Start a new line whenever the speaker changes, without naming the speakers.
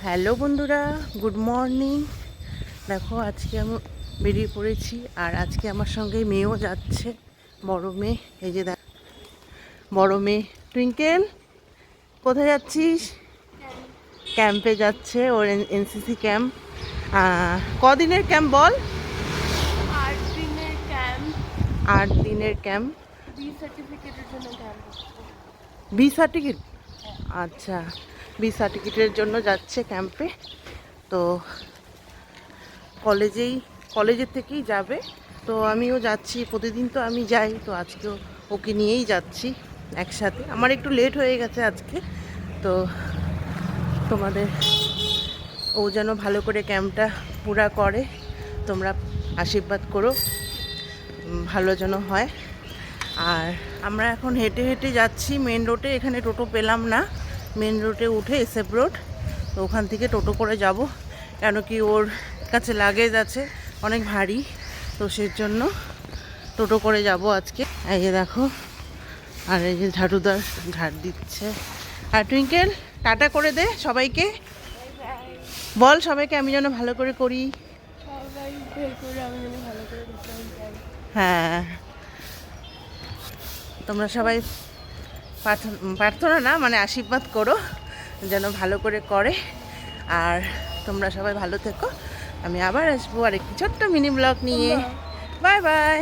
Hello বন্ধুরা, good morning. দেখো আজকে আমি বেরিয়ে পড়েছি, আর আজকে আমার সঙ্গে মেয়েও যাচ্ছে, বড় মেয়ে। এই যে বড় মেয়ে টুইঙ্কেল, কোথায় যাচ্ছিস? ক্যাম্পে যাচ্ছে, ওর এনসিসি ক্যাম্প। কদিনের ক্যাম্প বল?
8 দিনের ক্যাম্প।
8 দিনের ক্যাম্প।
বি সার্টিফিকেটের জন্য ক্যাম্প।
B certificate? আচ্ছা, বি সার্টিফিকেটের জন্য যাচ্ছে ক্যাম্পে। তো কলেজের থেকেই যাবে। তো আমিও যাচ্ছি, প্রতিদিন তো আমি যাই, তো আজকেও ওকে নিয়েই যাচ্ছি একসাথে। আমার একটু লেট হয়ে গেছে আজকে। তো তোমাদের ও যেন ভালো করে ক্যাম্পটা পুরা করে, তোমরা আশীর্বাদ করো, ভালো যেন হয়। আর আমরা এখন হেঁটে হেঁটে যাচ্ছি মেন রোডে। এখানে টোটো পেলাম না, মেন রোডে উঠে এসএফ রোড, তো ওখান থেকে টোটো করে যাব। কেন কি ওর কাছে লাগেজ আছে অনেক ভারী, তো সেই জন্য টোটো করে যাব আজকে। এই যে দেখো, আর এই যে ঝাড়ুদার ঝাড় দিচ্ছে। আর টুইঙ্কেল, টাটা করে দে সবাইকে, বল সবাইকে আমি যেন ভালো করে করি।
সবাই বের করে আমি যেন ভালো করে করতে চাই।
হ্যাঁ, তোমরা সবাই প্রার্থনা না মানে আশীর্বাদ করো যেন ভালো করে করে। আর তোমরা সবাই ভালো থেকো। আমি আবার আসবো আরেকটি ছোট্ট মিনি ব্লগ নিয়ে। Bye bye.